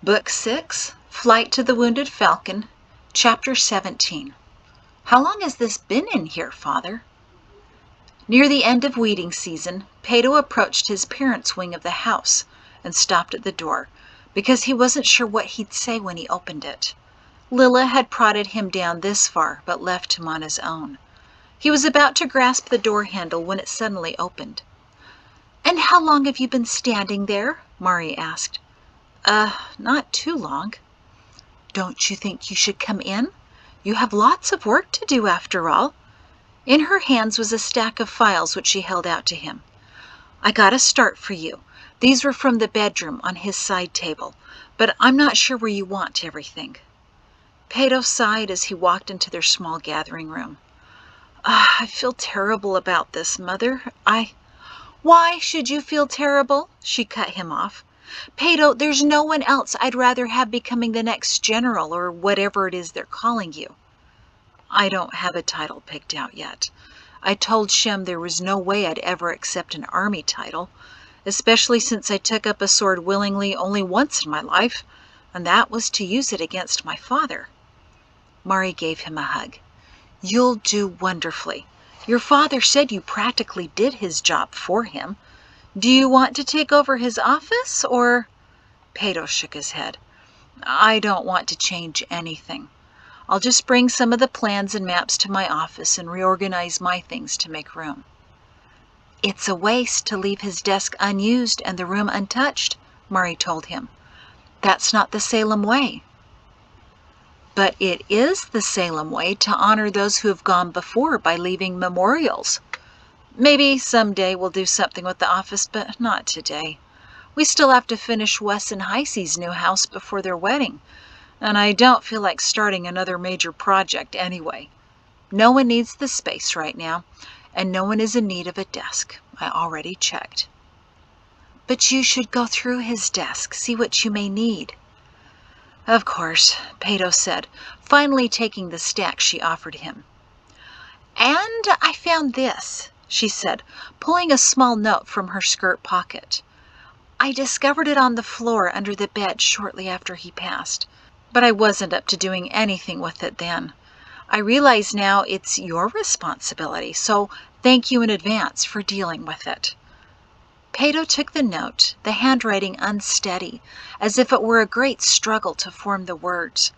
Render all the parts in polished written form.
Book 6, Flight to the Wounded Falcon, Chapter 17. How long has this been in here, Father? Near the end of weeding season, Pato approached his parents' wing of the house and stopped at the door because he wasn't sure what he'd say when he opened it. Lilla had prodded him down this far but left him on his own. He was about to grasp the door handle when it suddenly opened. "And how long have you been standing there?" Mahrree asked. Not too long." "Don't you think you should come in? You have lots of work to do after all." In her hands was a stack of files which she held out to him. "I got a start for you. These were from the bedroom on his side table, but I'm not sure where you want everything." Pato sighed as he walked into their small gathering room. "I feel terrible about this, Mother. Why should you feel terrible?" She cut him off. "Pato, there's no one else I'd rather have becoming the next general or whatever it is they're calling you." "I don't have a title picked out yet. I told Shem there was no way I'd ever accept an army title, especially since I took up a sword willingly only once in my life, and that was to use it against my father." Mahrree gave him a hug. "You'll do wonderfully. Your father said you practically did his job for him. Do you want to take over his office, or—" Pato shook his head. "I don't want to change anything. I'll just bring some of the plans and maps to my office and reorganize my things to make room." "It's a waste to leave his desk unused and the room untouched," Mahrree told him. "That's not the Salem way." "But it is the Salem way to honor those who have gone before by leaving memorials. Maybe someday we'll do something with the office, but not today. We still have to finish Wes and Heisey's new house before their wedding, and I don't feel like starting another major project anyway. No one needs the space right now, and no one is in need of a desk. I already checked." "But you should go through his desk, see what you may need." "Of course," Pato said, finally taking the stack she offered him. "And I found this," she said, pulling a small note from her skirt pocket. "I discovered it on the floor under the bed shortly after he passed, but I wasn't up to doing anything with it then. I realize now it's your responsibility, so thank you in advance for dealing with it." Pato took the note, the handwriting unsteady, as if it were a great struggle to form the words.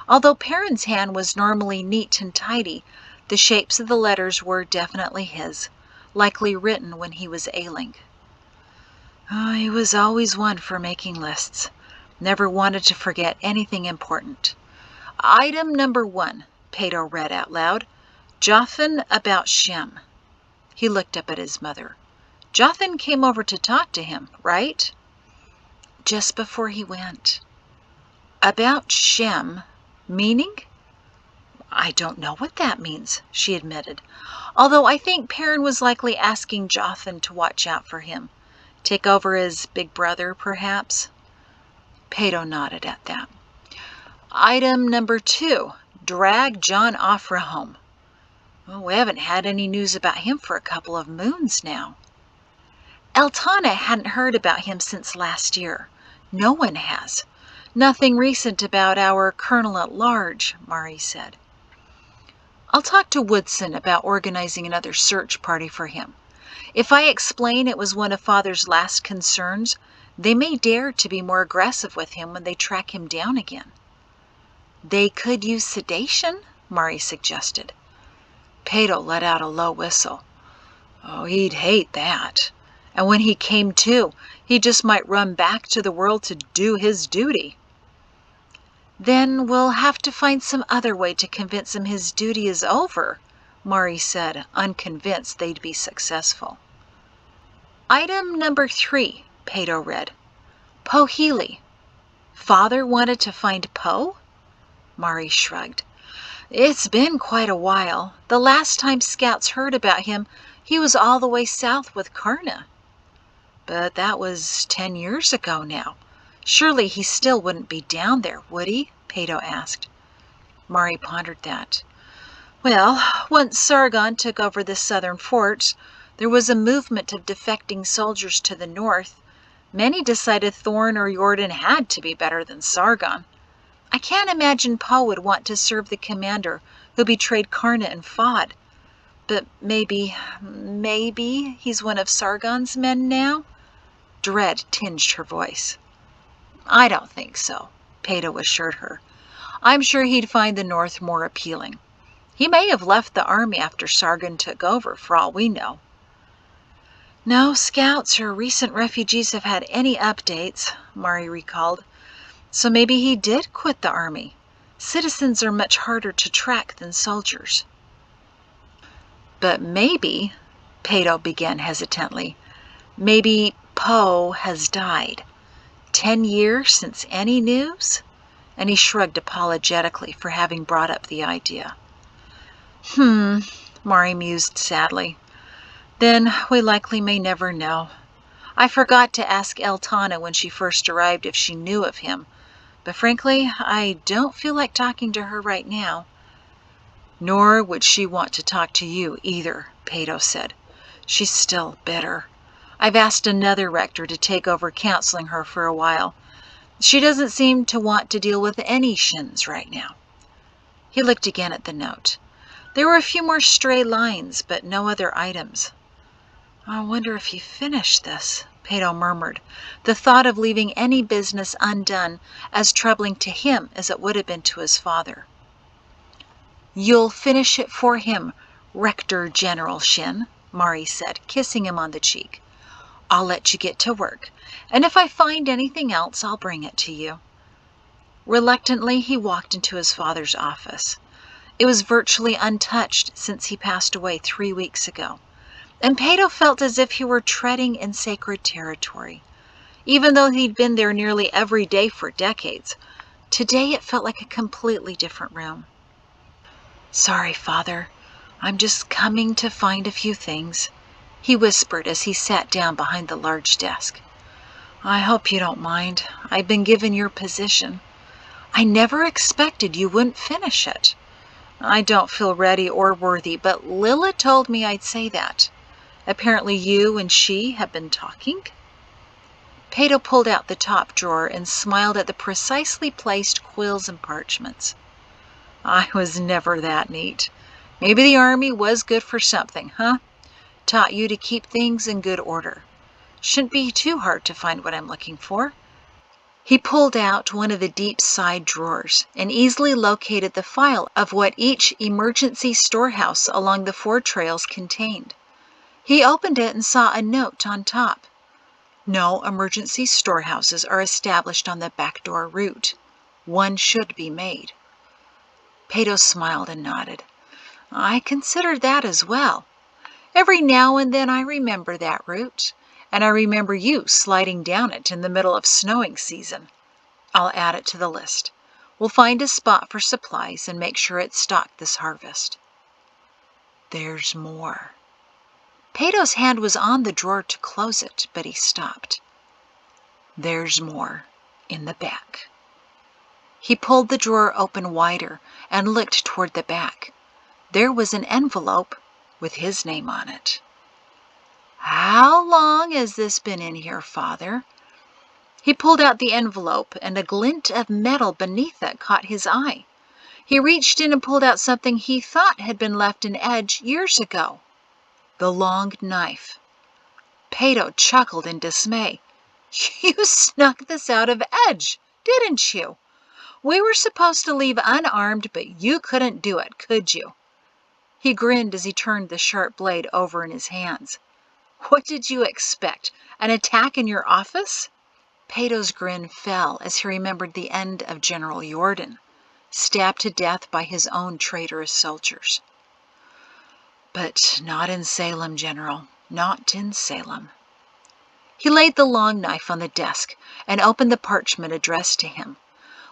Although Perrin's hand was normally neat and tidy, the shapes of the letters were definitely his, likely written when he was ailing. "Oh, he was always one for making lists. Never wanted to forget anything important. Item number 1, Pato read out loud. Jothan about Shem." He looked up at his mother. "Jothan came over to talk to him, right?" "Just before he went." "About Shem, meaning?" "I don't know what that means," she admitted, although I think Perrin was likely asking Jothan to watch out for him. Take over as big brother, perhaps? Pato nodded at that. "Item number 2, drag John Offra home." "Well, we haven't had any news about him for a couple of moons now." "Eltana hadn't heard about him since last year. No one has. Nothing recent about our Colonel-at-Large," Mahrree said. "I'll talk to Woodson about organizing another search party for him. If I explain it was one of Father's last concerns, they may dare to be more aggressive with him when they track him down again." "They could use sedation," Mahrree suggested. Pato let out a low whistle. "Oh, he'd hate that. And when he came to, he just might run back to the world to do his duty." "Then we'll have to find some other way to convince him his duty is over," Mahrree said, unconvinced they'd be successful. Item number 3, Pato read. Poe Healy. "Father wanted to find Poe?" Mahrree shrugged. "It's been quite a while. The last time scouts heard about him, he was all the way south with Karna." "But that was 10 years ago now. Surely he still wouldn't be down there, would he?" Pato asked. Mahrree pondered that. "Well, once Sargon took over the southern forts, there was a movement of defecting soldiers to the north. Many decided Thorn or Jordan had to be better than Sargon. I can't imagine Poe would want to serve the commander who betrayed Karna and Fod. But maybe he's one of Sargon's men now? Dread tinged her voice. I don't think so, Peto assured her. I'm sure he'd find the North more appealing. He may have left the army after Sargon took over, for all we know. No scouts or recent refugees have had any updates, Mahrree recalled. So maybe he did quit the army. Citizens are much harder to track than soldiers. But maybe, Peto began hesitantly, maybe Poe has died. 10 years since any news? And he shrugged apologetically for having brought up the idea. Mahrree mused sadly. Then we likely may never know. I forgot to ask Eltana when she first arrived if she knew of him, but frankly, I don't feel like talking to her right now. Nor would she want to talk to you either, Peto said. She's still bitter. I've asked another rector to take over counseling her for a while. She doesn't seem to want to deal with any shins right now. He looked again at the note. There were a few more stray lines, but no other items. I wonder if he finished this, Peto murmured, the thought of leaving any business undone as troubling to him as it would have been to his father. You'll finish it for him, Rector General Shin, Mahrree said, kissing him on the cheek. I'll let you get to work, and if I find anything else, I'll bring it to you. Reluctantly, he walked into his father's office. It was virtually untouched since he passed away 3 weeks ago, and Peto felt as if he were treading in sacred territory. Even though he'd been there nearly every day for decades, today it felt like a completely different room. Sorry, Father. I'm just coming to find a few things, he whispered as he sat down behind the large desk. I hope you don't mind. I've been given your position. I never expected you wouldn't finish it. I don't feel ready or worthy, but Lila told me I'd say that. Apparently you and she have been talking? Peto pulled out the top drawer and smiled at the precisely placed quills and parchments. I was never that neat. Maybe the army was good for something, huh? Taught you to keep things in good order. Shouldn't be too hard to find what I'm looking for. He pulled out one of the deep side drawers and easily located the file of what each emergency storehouse along the 4 trails contained. He opened it and saw a note on top. No emergency storehouses are established on the backdoor route. One should be made. Peto smiled and nodded. I considered that as well. Every now and then I remember that route, and I remember you sliding down it in the middle of snowing season. I'll add it to the list. We'll find a spot for supplies and make sure it's stocked this harvest. There's more. Peto's hand was on the drawer to close it, but he stopped. There's more in the back. He pulled the drawer open wider and looked toward the back. There was an envelope with his name on it. How long has this been in here, Father? He pulled out the envelope, and a glint of metal beneath it caught his eye. He reached in and pulled out something he thought had been left in Edge years ago. The long knife. Peto chuckled in dismay. You snuck this out of Edge, didn't you? We were supposed to leave unarmed, but you couldn't do it, could you? He grinned as he turned the sharp blade over in his hands. What did you expect? An attack in your office? Peto's grin fell as he remembered the end of General Jordan, stabbed to death by his own traitorous soldiers. But not in Salem, General, not in Salem. He laid the long knife on the desk and opened the parchment addressed to him.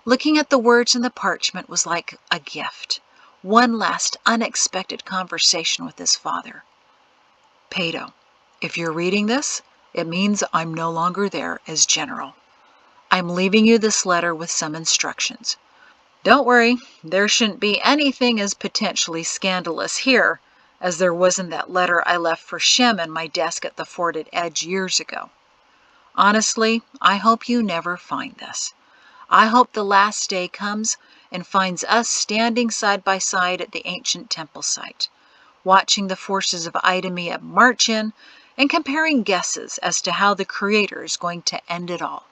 Looking at the words in the parchment was like a gift, one last unexpected conversation with his father. Peto, if you're reading this, it means I'm no longer there as general. I'm leaving you this letter with some instructions. Don't worry, there shouldn't be anything as potentially scandalous here as there was in that letter I left for Shem in my desk at the fort at Edge years ago. Honestly, I hope you never find this. I hope the last day comes and finds us standing side by side at the ancient temple site, watching the forces of Idumea march in and comparing guesses as to how the Creator is going to end it all.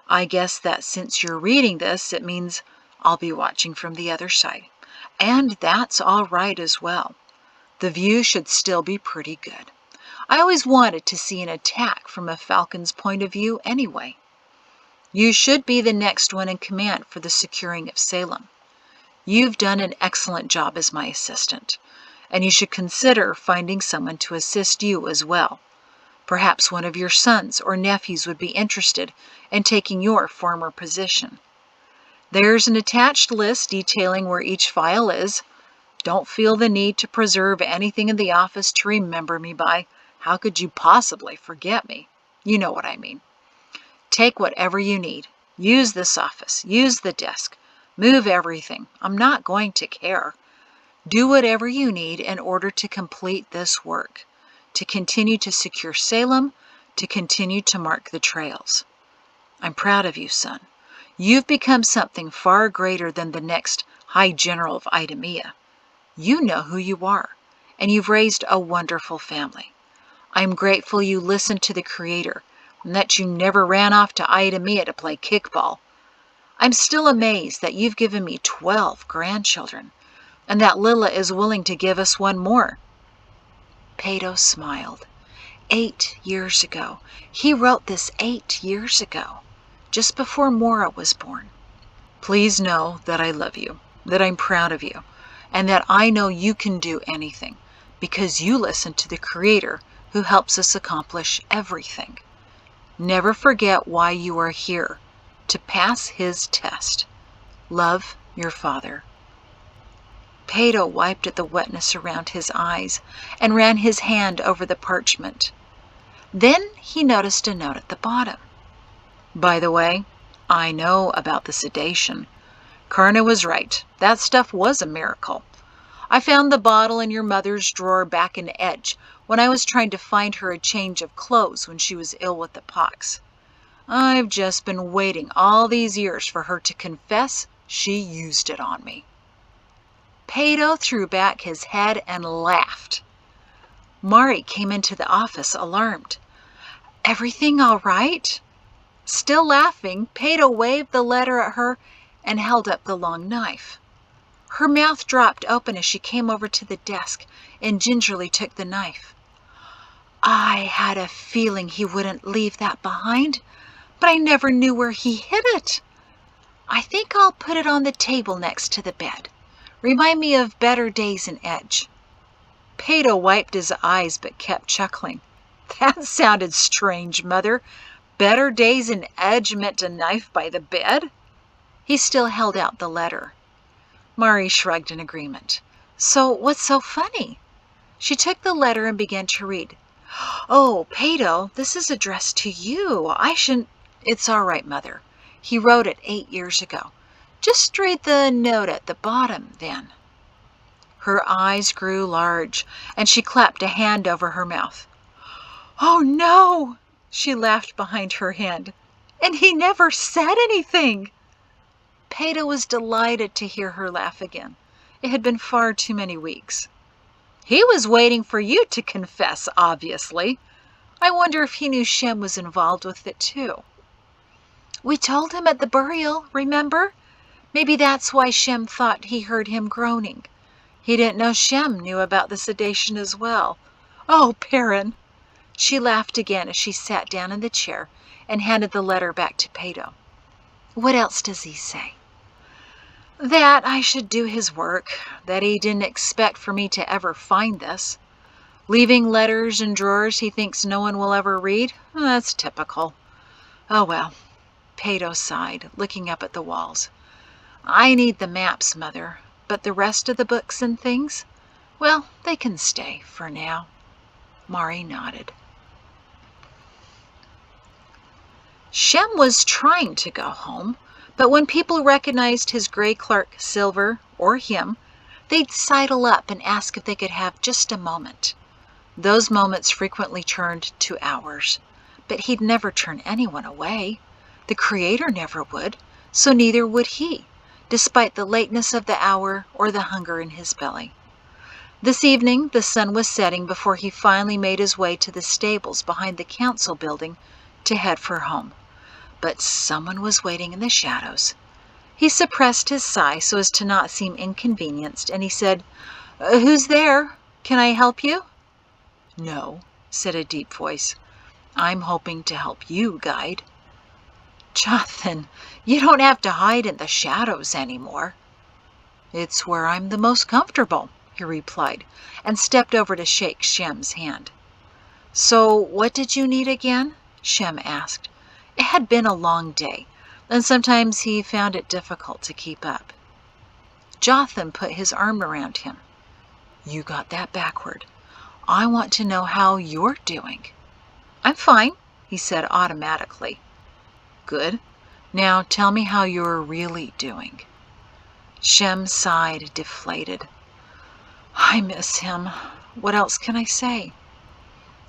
I guess that since you're reading this, it means I'll be watching from the other side. And that's all right as well. The view should still be pretty good. I always wanted to see an attack from a Falcon's point of view anyway. You should be the next one in command for the securing of Salem. You've done an excellent job as my assistant, and you should consider finding someone to assist you as well. Perhaps one of your sons or nephews would be interested in taking your former position. There's an attached list detailing where each file is. Don't feel the need to preserve anything in the office to remember me by. How could you possibly forget me? You know what I mean. Take whatever you need. Use this office. Use the desk. Move everything. I'm not going to care. Do whatever you need in order to complete this work, to continue to secure Salem, to continue to mark the trails. I'm proud of you, son. You've become something far greater than the next High General of Idumea. You know who you are, and you've raised a wonderful family. I'm grateful you listened to the Creator and that you never ran off to Idumea to play kickball. I'm still amazed that you've given me 12 grandchildren, and that Lilla is willing to give us one more. Pato smiled. 8 years ago. He wrote this 8 years ago, just before Mahrree was born. Please know that I love you, that I'm proud of you, and that I know you can do anything, because you listen to the Creator who helps us accomplish everything. Never forget why you are here, to pass His test. Love, your father. Pato wiped at the wetness around his eyes and ran his hand over the parchment. Then he noticed a note at the bottom. By the way, I know about the sedation. Karna was right. That stuff was a miracle. I found the bottle in your mother's drawer back in Edge when I was trying to find her a change of clothes when she was ill with the pox. I've just been waiting all these years for her to confess she used it on me. Pato threw back his head and laughed. Mahrree came into the office alarmed. Everything all right? Still laughing, Pato waved the letter at her and held up the long knife. Her mouth dropped open as she came over to the desk and gingerly took the knife. I had a feeling he wouldn't leave that behind, but I never knew where he hid it. I think I'll put it on the table next to the bed. Remind me of better days in Edge. Pato wiped his eyes but kept chuckling. That sounded strange, Mother. Better days in Edge meant a knife by the bed? He still held out the letter. Mahrree shrugged in agreement. So what's so funny? She took the letter and began to read. Oh, Pato, this is addressed to you. I shouldn't... It's all right, Mother. He wrote it 8 years ago. Just read the note at the bottom, then. Her eyes grew large, and she clapped a hand over her mouth. Oh, no! She laughed behind her hand. And he never said anything! Pato was delighted to hear her laugh again. It had been far too many weeks. He was waiting for you to confess, obviously. I wonder if he knew Shem was involved with it, too. We told him at the burial, remember? Maybe that's why Shem thought he heard him groaning. He didn't know Shem knew about the sedation as well. Oh, Perrin! She laughed again as she sat down in the chair and handed the letter back to Pato. What else does he say? That I should do his work, that he didn't expect for me to ever find this. Leaving letters in drawers he thinks no one will ever read? That's typical. Oh well, Pato sighed, looking up at the walls. I need the maps, Mother, but the rest of the books and things, well, they can stay for now. Mahrree nodded. Shem was trying to go home, but when people recognized his gray Clark Silver, or him, they'd sidle up and ask if they could have just a moment. Those moments frequently turned to hours, but he'd never turn anyone away. The Creator never would, so neither would he, despite the lateness of the hour or the hunger in his belly. This evening, the sun was setting before he finally made his way to the stables behind the council building to head for home. But someone was waiting in the shadows. He suppressed his sigh so as to not seem inconvenienced, and he said, "Who's there? Can I help you?" "No," said a deep voice. "I'm hoping to help you, guide." "Jonathan, you don't have to hide in the shadows anymore." "It's where I'm the most comfortable," he replied, and stepped over to shake Shem's hand. "So what did you need again?" Shem asked. It had been a long day, and sometimes he found it difficult to keep up. Jonathan put his arm around him. "You got that backward. I want to know how you're doing." "I'm fine," he said automatically. "Good. Now tell me how you're really doing." Shem sighed, deflated. "I miss him. What else can I say?"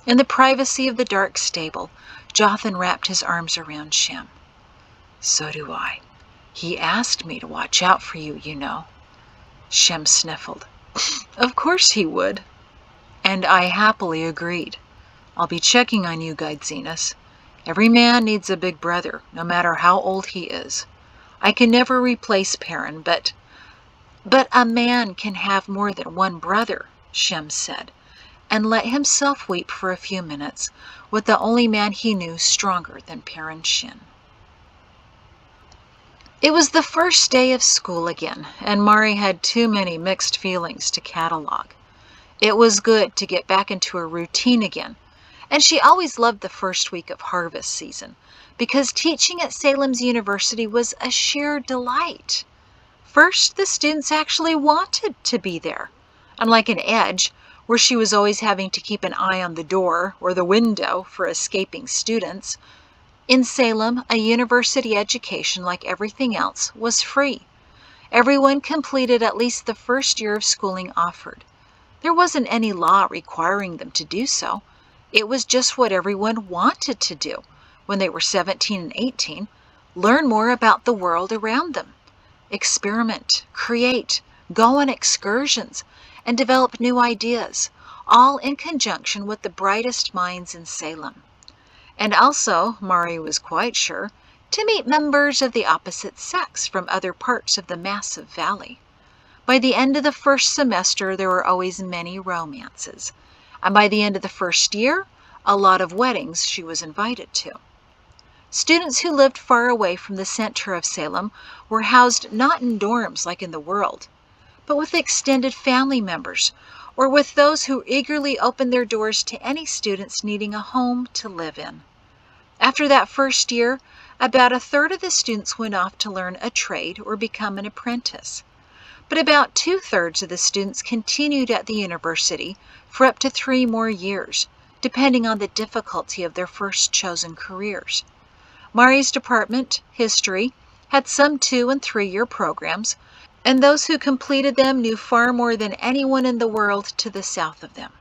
In the privacy of the dark stable, Jonathan wrapped his arms around Shem. "So do I. He asked me to watch out for you, you know." Shem sniffled. "Of course he would." And I happily agreed. "I'll be checking on you, Guide Zenas. Every man needs a big brother, no matter how old he is. I can never replace Perrin, but a man can have more than one brother," Shem said, and let himself weep for a few minutes with the only man he knew stronger than Perrin Shin. It was the first day of school again, and Mahrree had too many mixed feelings to catalog. It was good to get back into a routine again, and she always loved the first week of harvest season, because teaching at Salem's University was a sheer delight. First, the students actually wanted to be there, unlike in Edge, where she was always having to keep an eye on the door or the window for escaping students. In Salem, a university education, like everything else, was free. Everyone completed at least the first year of schooling offered. There wasn't any law requiring them to do so. It was just what everyone wanted to do when they were 17 and 18, learn more about the world around them. Experiment, create, go on excursions, and develop new ideas, all in conjunction with the brightest minds in Salem. And also, Mahrree was quite sure, to meet members of the opposite sex from other parts of the massive valley. By the end of the first semester, there were always many romances, and by the end of the first year, a lot of weddings she was invited to. Students who lived far away from the center of Salem were housed not in dorms like in the world, but with extended family members, or with those who eagerly opened their doors to any students needing a home to live in. After that first year, about a third of the students went off to learn a trade or become an apprentice. But about 2/3 of the students continued at the university for up to 3 more years, depending on the difficulty of their first chosen careers. Mahrree's department, history, had some 2- and 3-year programs, and those who completed them knew far more than anyone in the world to the south of them.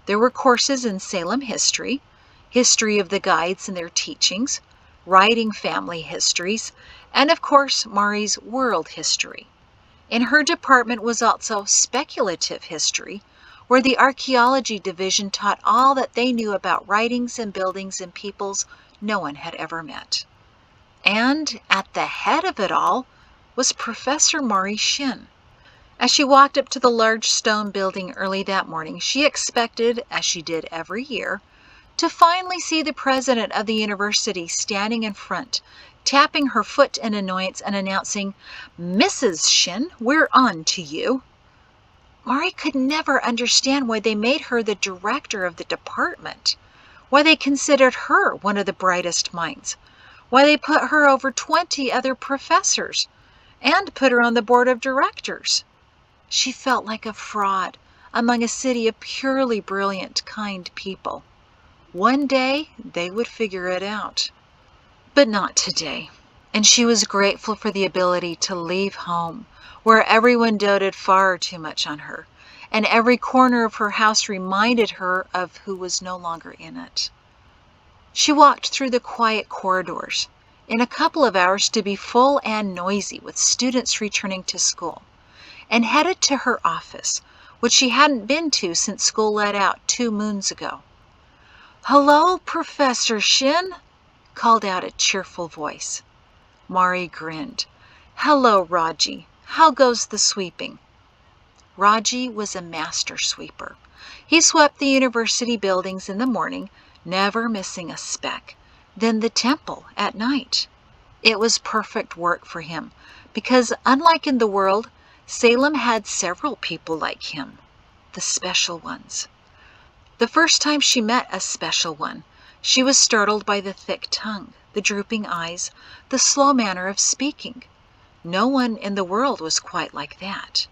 There were courses in Salem history, history of the guides and their teachings, writing family histories, and of course Mahrree's world history. In her department was also speculative history, where the archaeology division taught all that they knew about writings and buildings and peoples no one had ever met. And at the head of it all was Professor Mahrree Shin. As she walked up to the large stone building early that morning, she expected, as she did every year, to finally see the president of the university standing in front, tapping her foot in annoyance and announcing, "Mrs. Shin, we're on to you." Mahrree could never understand why they made her the director of the department, why they considered her one of the brightest minds, why they put her over 20 other professors, and put her on the board of directors. She felt like a fraud among a city of purely brilliant, kind people. One day, they would figure it out. But not today, and she was grateful for the ability to leave home, where everyone doted far too much on her, and every corner of her house reminded her of who was no longer in it. She walked through the quiet corridors, in a couple of hours to be full and noisy with students returning to school, and headed to her office, which she hadn't been to since school let out 2 moons ago. "Hello, Professor Shin," called out a cheerful voice. Mahrree grinned. "Hello, Roggie. How goes the sweeping?" Roggie was a master sweeper. He swept the university buildings in the morning, never missing a speck, then the temple at night. It was perfect work for him, because unlike in the world, Salem had several people like him, the special ones. The first time she met a special one, she was startled by the thick tongue, the drooping eyes, the slow manner of speaking. No one in the world was quite like that.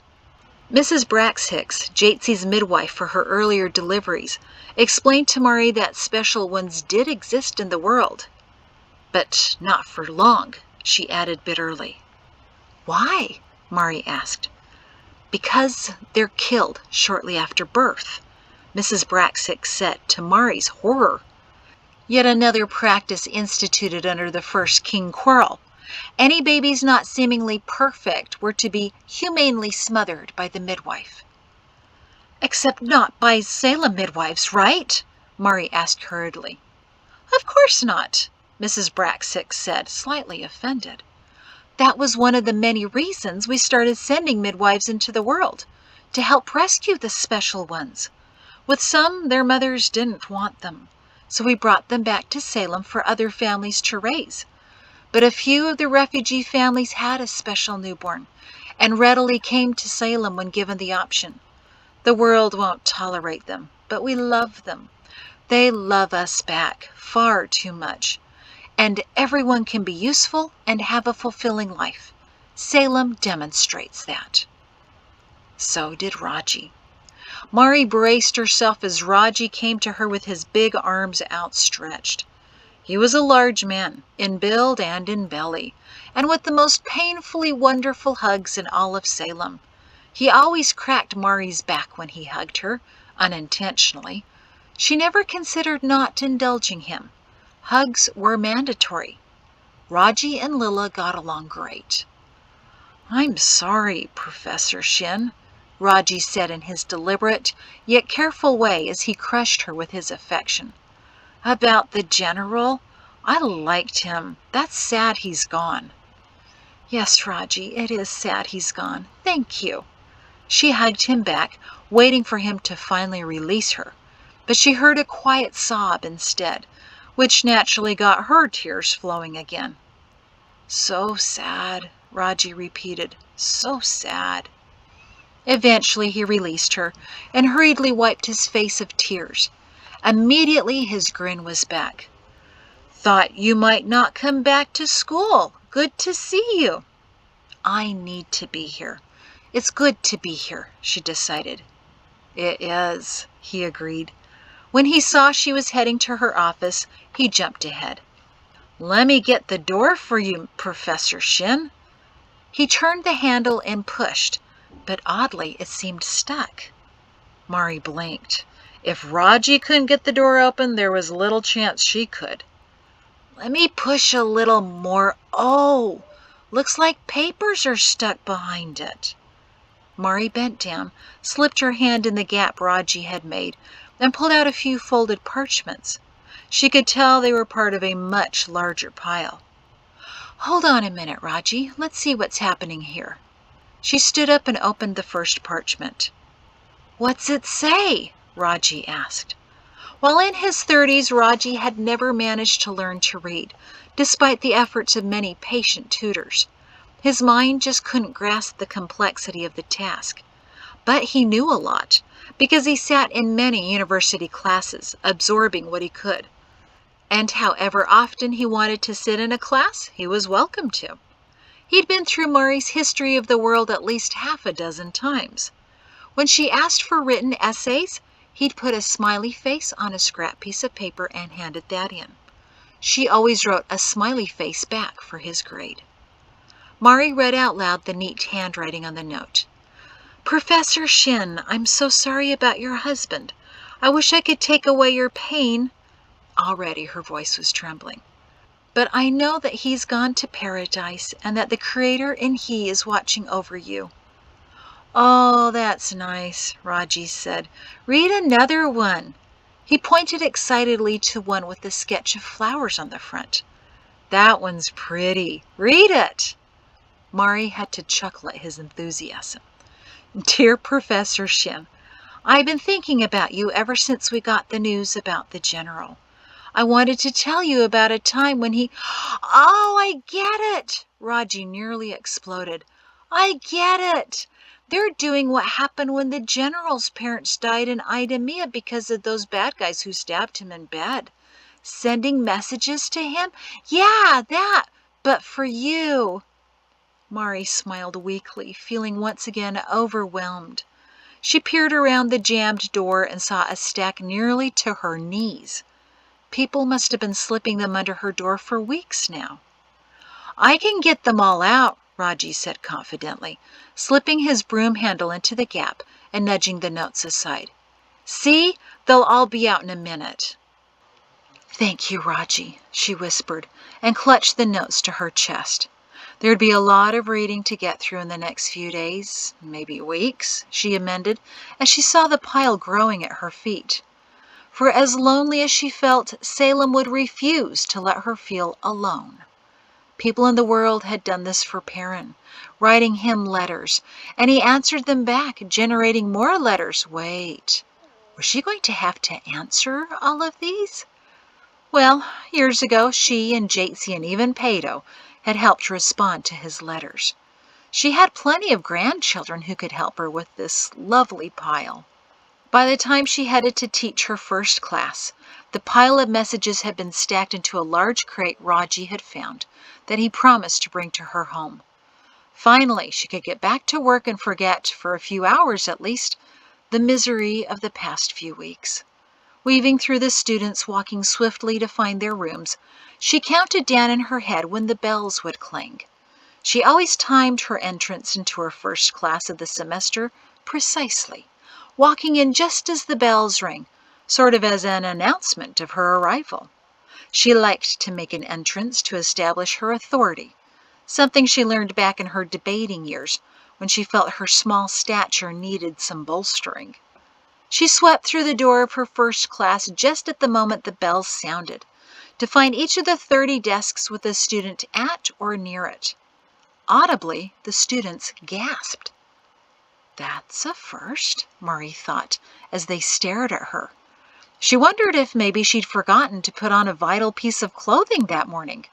Mrs. Braxhicks, Jatesy's midwife for her earlier deliveries, explained to Mahrree that special ones did exist in the world. "But not for long," she added bitterly. "Why?" Mahrree asked. "Because they're killed shortly after birth," Mrs. Braxhicks said, to Mahrree's horror. Yet another practice instituted under the first King quarrel. Any babies not seemingly perfect were to be humanely smothered by the midwife. "Except not by Salem midwives, right?" Mahrree asked hurriedly. "Of course not," Mrs. Braxhicks said, slightly offended. "That was one of the many reasons we started sending midwives into the world, to help rescue the special ones. With some, their mothers didn't want them, so we brought them back to Salem for other families to raise. But a few of the refugee families had a special newborn, and readily came to Salem when given the option. The world won't tolerate them, but we love them. They love us back, far too much. And everyone can be useful and have a fulfilling life. Salem demonstrates that." So did Roggie. Mahrree braced herself as Roggie came to her with his big arms outstretched. He was a large man, in build and in belly, and with the most painfully wonderful hugs in all of Salem. He always cracked Mahrree's back when he hugged her, unintentionally. She never considered not indulging him. Hugs were mandatory. Roggie and Lilla got along great. "I'm sorry, Professor Shin," Roggie said in his deliberate yet careful way as he crushed her with his affection. "About the general. I liked him. That's sad he's gone." "Yes, Roggie, it is sad he's gone. Thank you." She hugged him back, waiting for him to finally release her, but she heard a quiet sob instead, which naturally got her tears flowing again. "So sad," Roggie repeated. "So sad." Eventually he released her and hurriedly wiped his face of tears. Immediately his grin was back. "Thought you might not come back to school. Good to see you." "I need to be here. It's good to be here," she decided. "It is," he agreed. When he saw she was heading to her office, he jumped ahead. "Let me get the door for you, Professor Shin." He turned the handle and pushed, but oddly it seemed stuck. Mahrree blinked. If Roggie couldn't get the door open, there was little chance she could. "Let me push a little more. Oh, looks like papers are stuck behind it." Mahrree bent down, slipped her hand in the gap Roggie had made, and pulled out a few folded parchments. She could tell they were part of a much larger pile. "Hold on a minute, Roggie. Let's see what's happening here." She stood up and opened the first parchment. "What's it say?" Roggie asked. While in his 30s, Roggie had never managed to learn to read, despite the efforts of many patient tutors. His mind just couldn't grasp the complexity of the task. But he knew a lot, because he sat in many university classes, absorbing what he could. And however often he wanted to sit in a class, he was welcome to. He'd been through Mahrree's History of the World at least half a dozen times. When she asked for written essays, he'd put a smiley face on a scrap piece of paper and handed that in. She always wrote a smiley face back for his grade. Mahrree read out loud the neat handwriting on the note. "Professor Shin, I'm so sorry about your husband. I wish I could take away your pain." Already her voice was trembling. "But I know that he's gone to paradise and that the Creator and he is watching over you." "Oh, that's nice," Roggie said. "Read another one." He pointed excitedly to one with a sketch of flowers on the front. "That one's pretty. Read it." Mahrree had to chuckle at his enthusiasm. "Dear Professor Shin, I've been thinking about you ever since we got the news about the general. I wanted to tell you about a time when he—" "Oh, I get it!" Roggie nearly exploded. "I get it! They're doing what happened when the general's parents died in Idemia because of those bad guys who stabbed him in bed. Sending messages to him? Yeah, that! But for you." Mahrree smiled weakly, feeling once again overwhelmed. She peered around the jammed door and saw a stack nearly to her knees. People must have been slipping them under her door for weeks now. "I can get them all out," Roggie said confidently, slipping his broom handle into the gap and nudging the notes aside. "See, they'll all be out in a minute." "Thank you, Roggie," she whispered, and clutched the notes to her chest. "There'd be a lot of reading to get through in the next few days, maybe weeks," she amended, as she saw the pile growing at her feet. For as lonely as she felt, Salem would refuse to let her feel alone. People in the world had done this for Perrin, writing him letters, and he answered them back, generating more letters. Wait, was she going to have to answer all of these? Well, years ago, she and Jatesy and even Pato had helped respond to his letters. She had plenty of grandchildren who could help her with this lovely pile. By the time she headed to teach her first class, the pile of messages had been stacked into a large crate Roggie had found that he promised to bring to her home. Finally, she could get back to work and forget, for a few hours at least, the misery of the past few weeks. Weaving through the students walking swiftly to find their rooms, she counted down in her head when the bells would clang. She always timed her entrance into her first class of the semester precisely, walking in just as the bells rang, sort of as an announcement of her arrival. She liked to make an entrance to establish her authority, something she learned back in her debating years when she felt her small stature needed some bolstering. She swept through the door of her first class just at the moment the bells sounded, to find each of the 30 desks with a student at or near it. Audibly, the students gasped. "That's a first," Mahrree thought, as they stared at her. She wondered if maybe she'd forgotten to put on a vital piece of clothing that morning.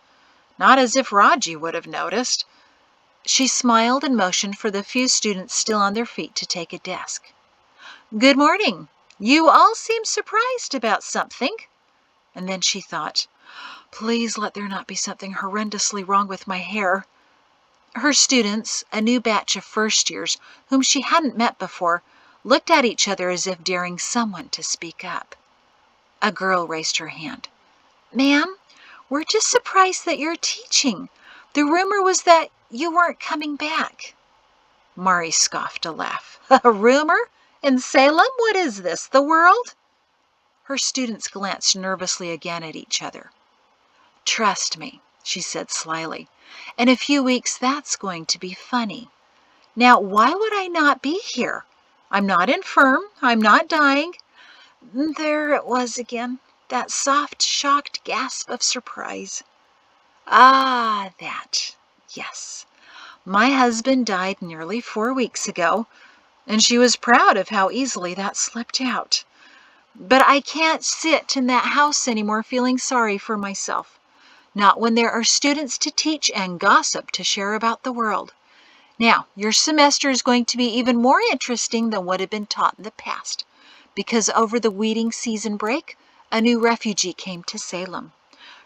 Not as if Roggie would have noticed. She smiled and motioned for the few students still on their feet to take a desk. "Good morning. You all seem surprised about something." And then she thought, "Please let there not be something horrendously wrong with my hair." Her students, a new batch of first years whom she hadn't met before, looked at each other as if daring someone to speak up. A girl raised her hand. "Ma'am, we're just surprised that you're teaching. The rumor was that you weren't coming back." Mahrree scoffed a laugh. "A rumor? In Salem? What is this, the world?" Her students glanced nervously again at each other. "Trust me," she said slyly. "In a few weeks that's going to be funny. Now, why would I not be here? I'm not infirm. I'm not dying." There it was again, that soft, shocked gasp of surprise. "Ah, that. Yes. My husband died nearly 4 weeks ago," and she was proud of how easily that slipped out. "But I can't sit in that house anymore feeling sorry for myself. Not when there are students to teach and gossip to share about the world. Now, your semester is going to be even more interesting than what had been taught in the past, because over the weeding season break, a new refugee came to Salem.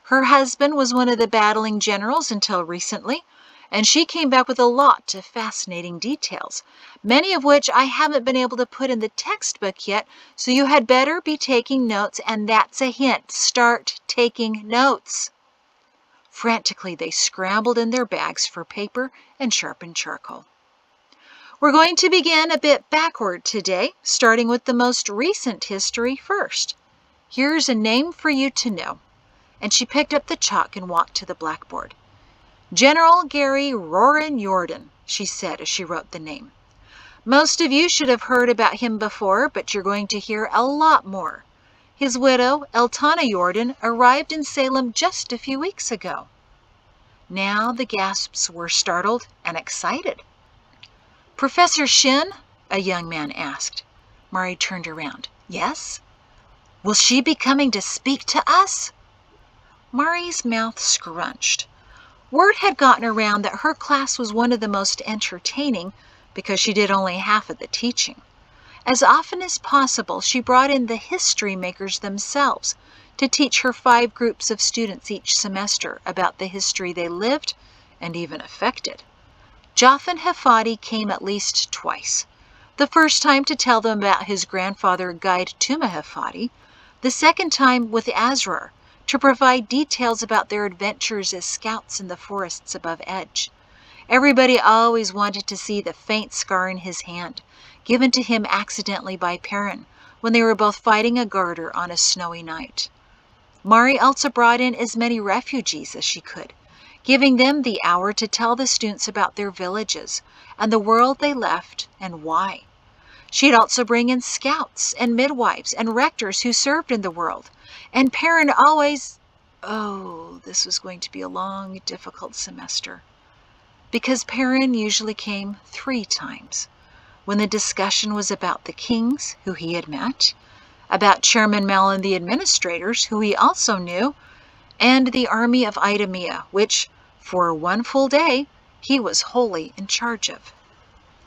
Her husband was one of the battling generals until recently, and she came back with a lot of fascinating details, many of which I haven't been able to put in the textbook yet, so you had better be taking notes, and that's a hint. Start taking notes." Frantically, they scrambled in their bags for paper and sharpened charcoal. "We're going to begin a bit backward today, starting with the most recent history first. Here's a name for you to know." And she picked up the chalk and walked to the blackboard. "General Gary Roarin' Jordan," she said as she wrote the name. "Most of you should have heard about him before, but you're going to hear a lot more. His widow, Eltana Jordan, arrived in Salem just a few weeks ago." Now the gasps were startled and excited. "Professor Shin?" a young man asked. Mahrree turned around. "Yes?" "Will she be coming to speak to us?" Mahrree's mouth scrunched. Word had gotten around that her class was one of the most entertaining because she did only half of the teaching. As often as possible, she brought in the history makers themselves to teach her 5 groups of students each semester about the history they lived and even affected. Jothan Hafadi came at least twice. The first time to tell them about his grandfather Guide Tuma Hafadi, the second time with Azrar to provide details about their adventures as scouts in the forests above Edge. Everybody always wanted to see the faint scar in his hand, given to him accidentally by Perrin when they were both fighting a garter on a snowy night. Mahrree also brought in as many refugees as she could, giving them the hour to tell the students about their villages and the world they left and why. She'd also bring in scouts and midwives and rectors who served in the world, and Perrin always... Oh, this was going to be a long, difficult semester. Because Perrin usually came 3 times. When the discussion was about the kings, who he had met, about Chairman Mel and the administrators, who he also knew, and the army of Idemia, which, for 1 full day, he was wholly in charge of.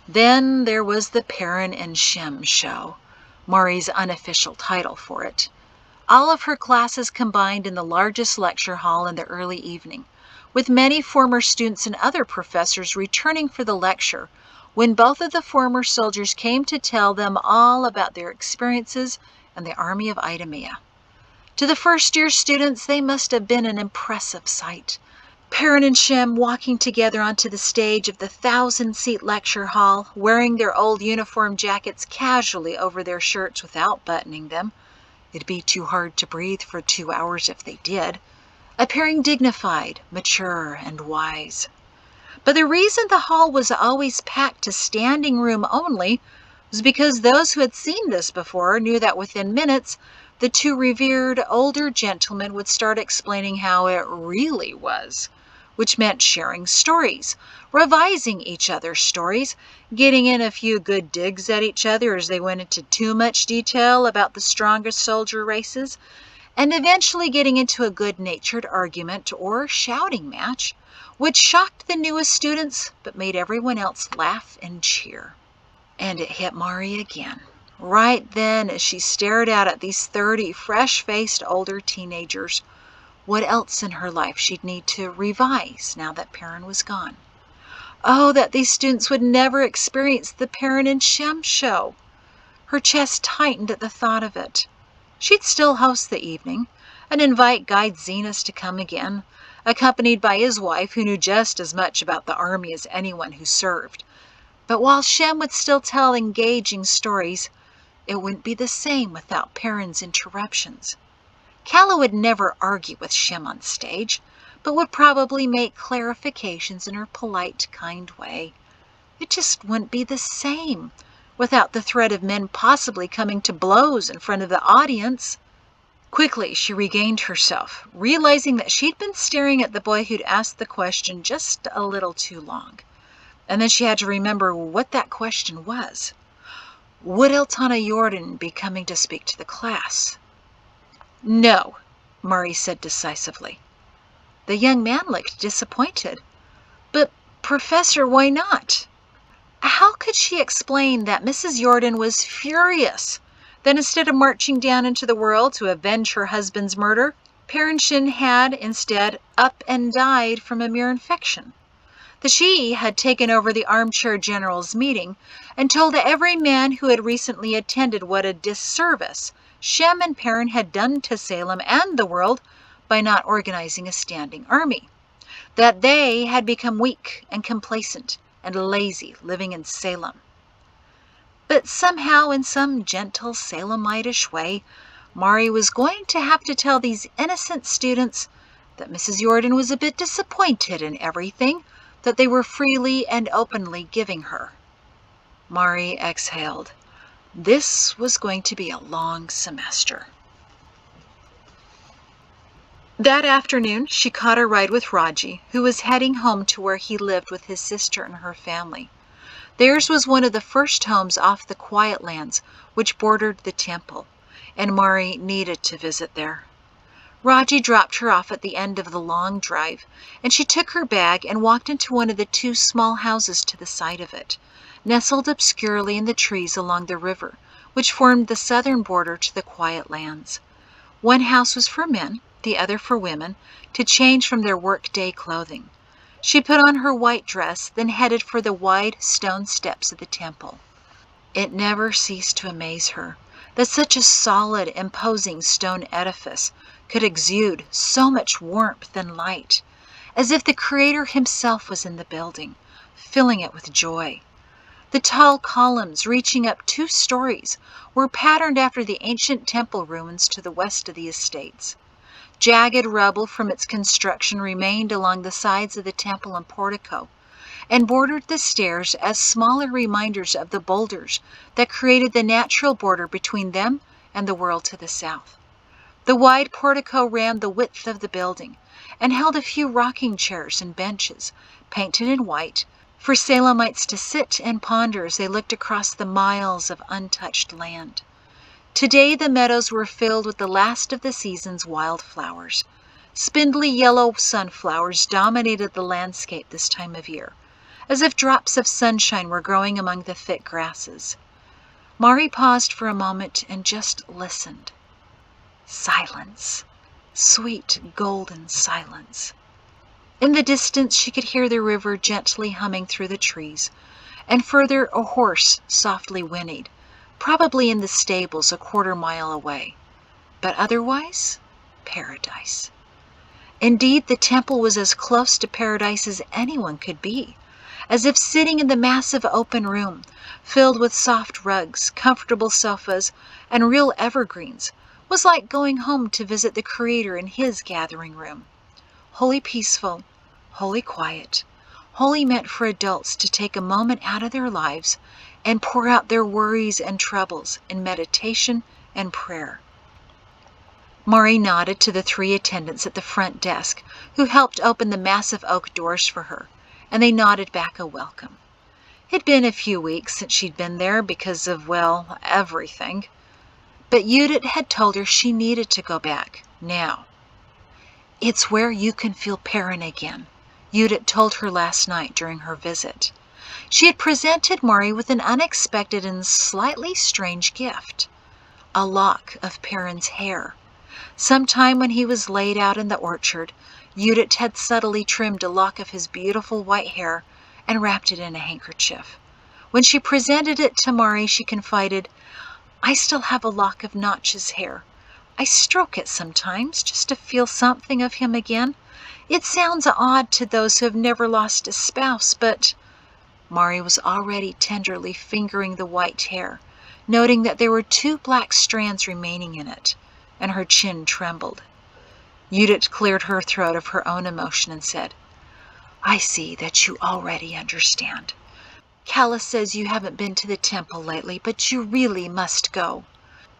Then there was the Perrin and Shem show, Mahrree's unofficial title for it. All of her classes combined in the largest lecture hall in the early evening, with many former students and other professors returning for the lecture, when both of the former soldiers came to tell them all about their experiences in the army of Idemia. To the first-year students, they must have been an impressive sight. Perrin and Shem walking together onto the stage of the 1,000-seat lecture hall, wearing their old uniform jackets casually over their shirts without buttoning them. It'd be too hard to breathe for 2 hours if they did. Appearing dignified, mature, and wise. But the reason the hall was always packed to standing room only was because those who had seen this before knew that within minutes, the 2 revered older gentlemen would start explaining how it really was, which meant sharing stories, revising each other's stories, getting in a few good digs at each other as they went into too much detail about the strongest soldier races, and eventually getting into a good-natured argument or shouting match, which shocked the newest students but made everyone else laugh and cheer. And it hit Mahrree again, right then as she stared out at these 30 fresh-faced older teenagers, what else in her life she'd need to revise now that Perrin was gone. Oh, that these students would never experience the Perrin and Shem show. Her chest tightened at the thought of it. She'd still host the evening and invite Guide Zenas to come again, accompanied by his wife, who knew just as much about the army as anyone who served. But while Shem would still tell engaging stories, it wouldn't be the same without Perrin's interruptions. Calla would never argue with Shem on stage, but would probably make clarifications in her polite, kind way. It just wouldn't be the same without the threat of men possibly coming to blows in front of the audience. Quickly, she regained herself, realizing that she'd been staring at the boy who'd asked the question just a little too long. And then she had to remember what that question was. Would Eltana Jordan be coming to speak to the class? No, Mahrree said decisively. The young man looked disappointed. But, Professor, why not? How could she explain that Mrs. Jordan was furious that instead of marching down into the world to avenge her husband's murder, Perrin Shin had, instead, up and died from a mere infection? That she had taken over the armchair general's meeting and told every man who had recently attended what a disservice Shem and Perrin had done to Salem and the world by not organizing a standing army. That they had become weak and complacent and lazy living in Salem. But somehow, in some gentle Salemitish way, Mahrree was going to have to tell these innocent students that Mrs. Jordan was a bit disappointed in everything that they were freely and openly giving her. Mahrree exhaled. This was going to be a long semester. That afternoon, she caught a ride with Roggie, who was heading home to where he lived with his sister and her family. Theirs was one of the first homes off the quiet lands which bordered the temple, and Mahrree needed to visit there. Roggie dropped her off at the end of the long drive, and she took her bag and walked into one of the two small houses to the side of it, nestled obscurely in the trees along the river, which formed the southern border to the quiet lands. One house was for men, the other for women, to change from their work-day clothing. She put on her white dress, then headed for the wide stone steps of the temple. It never ceased to amaze her that such a solid, imposing stone edifice could exude so much warmth and light, as if the Creator himself was in the building, filling it with joy. The tall columns, reaching up 2 stories, were patterned after the ancient temple ruins to the west of the estates. Jagged rubble from its construction remained along the sides of the temple and portico, and bordered the stairs as smaller reminders of the boulders that created the natural border between them and the world to the south. The wide portico ran the width of the building, and held a few rocking chairs and benches, painted in white, for Salemites to sit and ponder as they looked across the miles of untouched land. Today the meadows were filled with the last of the season's wildflowers. Spindly yellow sunflowers dominated the landscape this time of year, as if drops of sunshine were growing among the thick grasses. Mahrree paused for a moment and just listened. Silence. Sweet golden silence. In the distance she could hear the river gently humming through the trees, and further a horse softly whinnied, probably in the stables a quarter-mile away. But otherwise, paradise. Indeed, the temple was as close to paradise as anyone could be, as if sitting in the massive open room, filled with soft rugs, comfortable sofas, and real evergreens, was like going home to visit the Creator in his gathering room. Wholly peaceful, wholly quiet, wholly meant for adults to take a moment out of their lives and pour out their worries and troubles in meditation and prayer. Mahrree nodded to the 3 attendants at the front desk who helped open the massive oak doors for her, and they nodded back a welcome. It'd been a few weeks since she'd been there because of, well, everything. But Judith had told her she needed to go back, now. It's where you can feel parent again, Judith told her last night during her visit. She had presented Mahrree with an unexpected and slightly strange gift, a lock of Perrin's hair. Sometime when he was laid out in the orchard, Judith had subtly trimmed a lock of his beautiful white hair and wrapped it in a handkerchief. When she presented it to Mahrree, she confided, I still have a lock of Notch's hair. I stroke it sometimes just to feel something of him again. It sounds odd to those who have never lost a spouse, but Mahrree was already tenderly fingering the white hair, noting that there were 2 black strands remaining in it, and her chin trembled. Judith cleared her throat of her own emotion and said, I see that you already understand. Calla says you haven't been to the temple lately, but you really must go.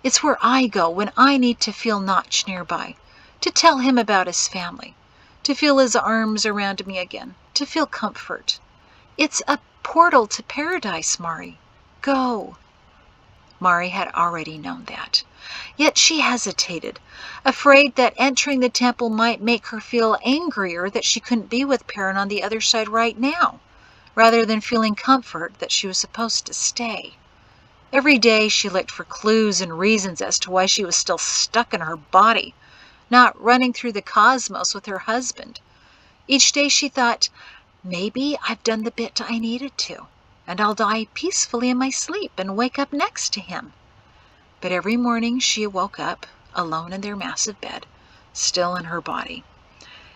It's where I go when I need to feel Notch nearby, to tell him about his family, to feel his arms around me again, to feel comfort. It's a portal to paradise, Mahrree. Go. Mahrree had already known that. Yet she hesitated, afraid that entering the temple might make her feel angrier that she couldn't be with Perrin on the other side right now, rather than feeling comfort that she was supposed to stay. Every day she looked for clues and reasons as to why she was still stuck in her body, not running through the cosmos with her husband. Each day she thought, maybe I've done the bit I needed to, and I'll die peacefully in my sleep and wake up next to him. But every morning she woke up, alone in their massive bed, still in her body.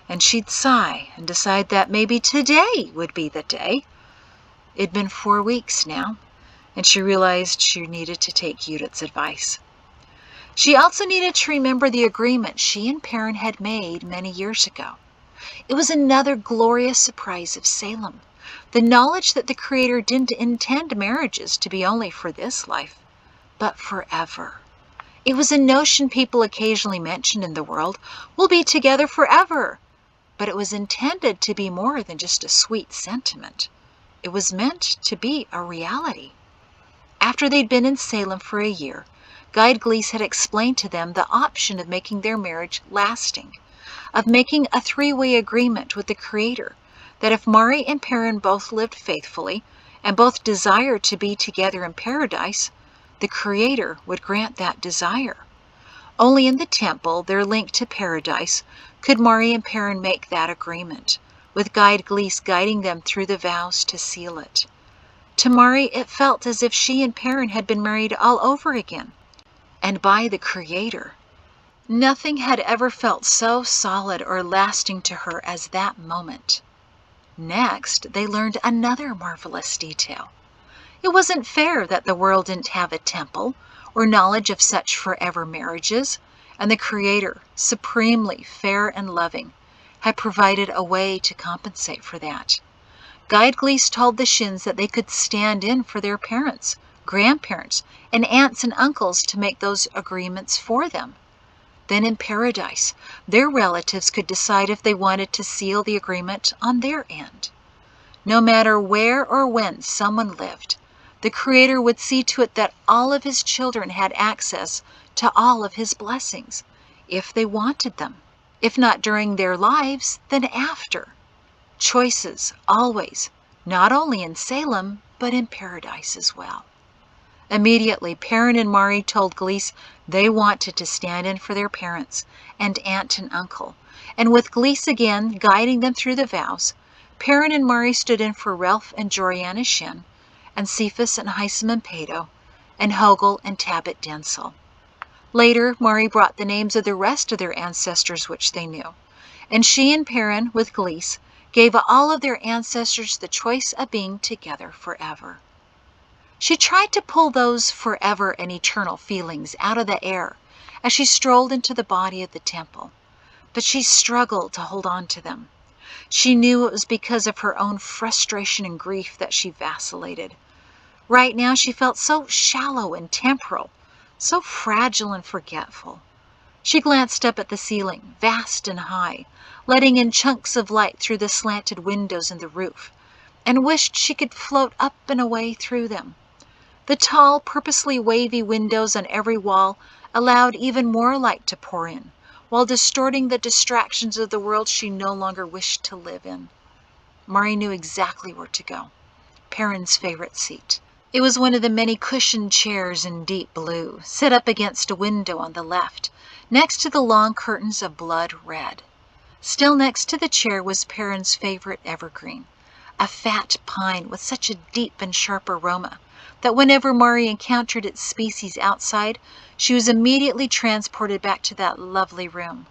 And she'd sigh and decide that maybe today would be the day. It'd been 4 weeks now, and she realized she needed to take Judith's advice. She also needed to remember the agreement she and Perrin had made many years ago. It was another glorious surprise of Salem, the knowledge that the Creator didn't intend marriages to be only for this life, but forever. It was a notion people occasionally mentioned in the world, we'll be together forever. But it was intended to be more than just a sweet sentiment. It was meant to be a reality. After they'd been in Salem for a year, Guide Gleese had explained to them the option of making their marriage lasting, of making a three-way agreement with the Creator, that if Mahrree and Perrin both lived faithfully and both desired to be together in paradise, the Creator would grant that desire. Only in the temple, their link to paradise, could Mahrree and Perrin make that agreement, with Guide Gleese guiding them through the vows to seal it. To Mahrree, it felt as if she and Perrin had been married all over again, and by the Creator. Nothing had ever felt so solid or lasting to her as that moment. Next, they learned another marvelous detail. It wasn't fair that the world didn't have a temple or knowledge of such forever marriages, and the Creator, supremely fair and loving, had provided a way to compensate for that. Guide Gleese told the Shins that they could stand in for their parents, grandparents, and aunts and uncles to make those agreements for them. Then in paradise, their relatives could decide if they wanted to seal the agreement on their end. No matter where or when someone lived, the Creator would see to it that all of His children had access to all of His blessings, if they wanted them. If not during their lives, then after. Choices, always, not only in Salem, but in paradise as well. Immediately, Perrin and Mahrree told Gleese they wanted to stand in for their parents and aunt and uncle, and with Gleese again guiding them through the vows, Perrin and Mahrree stood in for Ralph and Joriana Shin, and Cephas and Hisam and Pato, and Hogel and Tabit Densel. Later, Mahrree brought the names of the rest of their ancestors which they knew, and she and Perrin, with Gleese, gave all of their ancestors the choice of being together forever. She tried to pull those forever and eternal feelings out of the air as she strolled into the body of the temple, but she struggled to hold on to them. She knew it was because of her own frustration and grief that she vacillated. Right now she felt so shallow and temporal, so fragile and forgetful. She glanced up at the ceiling, vast and high, letting in chunks of light through the slanted windows in the roof, and wished she could float up and away through them. The tall, purposely wavy windows on every wall allowed even more light to pour in, while distorting the distractions of the world she no longer wished to live in. Mahrree knew exactly where to go. Perrin's favorite seat. It was one of the many cushioned chairs in deep blue, set up against a window on the left, next to the long curtains of blood red. Still next to the chair was Perrin's favorite evergreen, a fat pine with such a deep and sharp aroma that whenever Mahrree encountered its species outside, she was immediately transported back to that lovely room.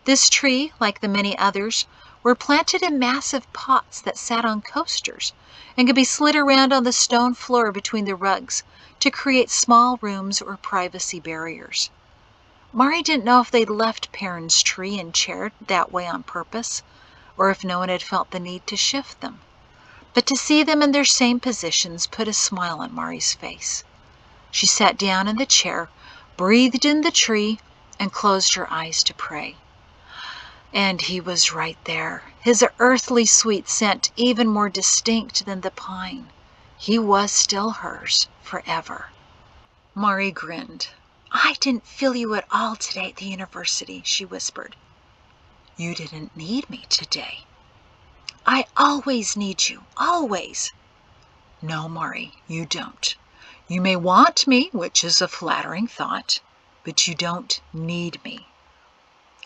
This tree, like the many others, were planted in massive pots that sat on coasters and could be slid around on the stone floor between the rugs to create small rooms or privacy barriers. Mahrree didn't know if they'd left Perrin's tree and chair that way on purpose, or if no one had felt the need to shift them. But to see them in their same positions put a smile on Mahrree's face. She sat down in the chair, breathed in the tree, and closed her eyes to pray. And he was right there, his earthly sweet scent even more distinct than the pine. He was still hers forever. Mahrree grinned. "I didn't feel you at all today at the university," she whispered. "You didn't need me today." "I always need you, always." "No, Mahrree, you don't. You may want me, which is a flattering thought, but you don't need me."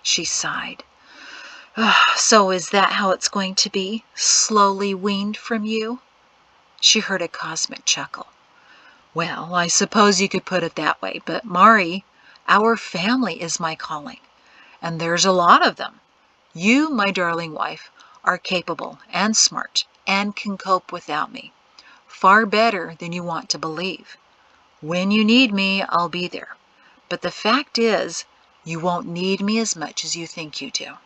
She sighed. "So is that how it's going to be, slowly weaned from you?" She heard a cosmic chuckle. "Well, I suppose you could put it that way, but Mahrree, our family is my calling, and there's a lot of them. You, my darling wife, are capable and smart and can cope without me, far better than you want to believe. When you need me, I'll be there. But the fact is, you won't need me as much as you think you do."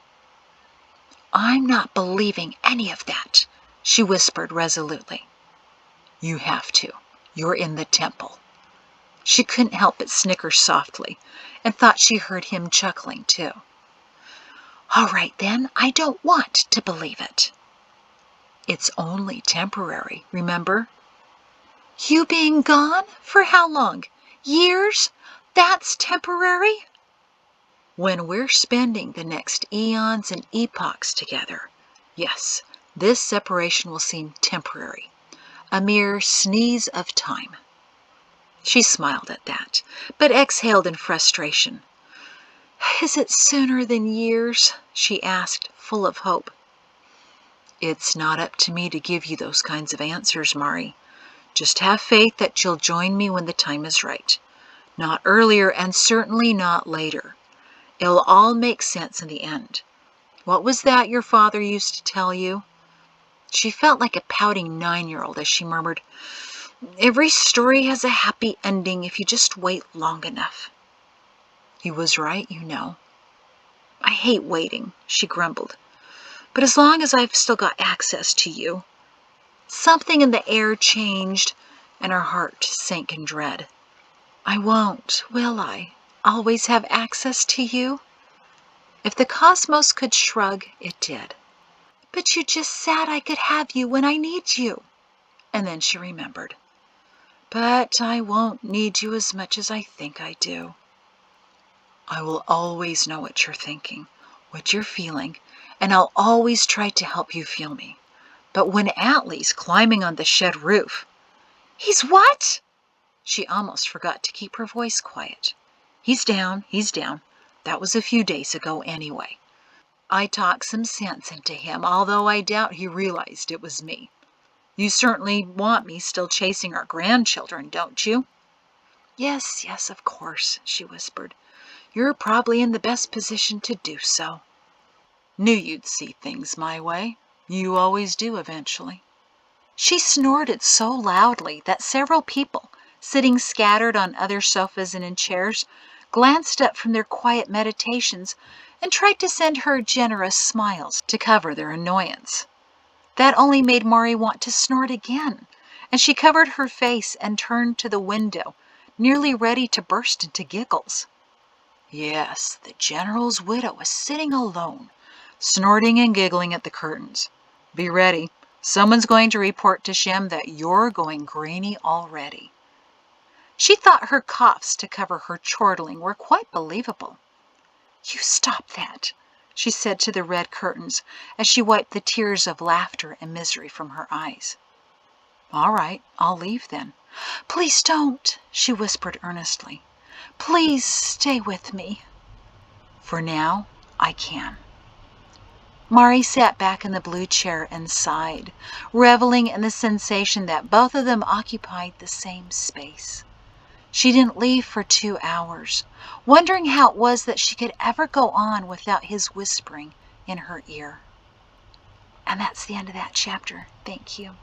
"I'm not believing any of that," she whispered resolutely. "You have to. You're in the temple." She couldn't help but snicker softly, and thought she heard him chuckling too. "All right then, I don't want to believe it." "It's only temporary, remember?" "You being gone? For how long? Years? That's temporary?" "When we're spending the next eons and epochs together, yes, this separation will seem temporary, a mere sneeze of time." She smiled at that, but exhaled in frustration. "Is it sooner than years?" she asked, full of hope. "It's not up to me to give you those kinds of answers, Mahrree. Just have faith that you'll join me when the time is right. Not earlier, and certainly not later. It'll all make sense in the end. What was that your father used to tell you?" She felt like a pouting 9-year-old as she murmured, "Every story has a happy ending if you just wait long enough." "He was right, you know." "I hate waiting," she grumbled. "But as long as I've still got access to you." Something in the air changed, and her heart sank in dread. "I won't, will I? Always have access to you?" If the cosmos could shrug, it did. "But you just said I could have you when I need you." And then she remembered. "But I won't need you as much as I think I do." "I will always know what you're thinking, what you're feeling, and I'll always try to help you feel me. But when Atlee's climbing on the shed roof—" "He's what?" She almost forgot to keep her voice quiet. He's down. That was a few days ago anyway. I talked some sense into him, although I doubt he realized it was me. You certainly want me still chasing our grandchildren, don't you?" Yes, of course," she whispered. "You're probably in the best position to do so." "Knew you'd see things my way. You always do eventually." She snorted so loudly that several people, sitting scattered on other sofas and in chairs, glanced up from their quiet meditations and tried to send her generous smiles to cover their annoyance. That only made Mahrree want to snort again, and she covered her face and turned to the window, nearly ready to burst into giggles. Yes, the general's widow was sitting alone, snorting and giggling at the curtains. Be ready. Someone's going to report to Shem that you're going grainy already. She thought her coughs to cover her chortling were quite believable. "You stop that," she said to the red curtains as she wiped the tears of laughter and misery from her eyes. "All right, I'll leave then." "Please don't," she whispered earnestly. "Please stay with me." "For now, I can." Mahrree sat back in the blue chair and sighed, reveling in the sensation that both of them occupied the same space. She didn't leave for 2 hours, wondering how it was that she could ever go on without his whispering in her ear. And that's the end of that chapter. Thank you.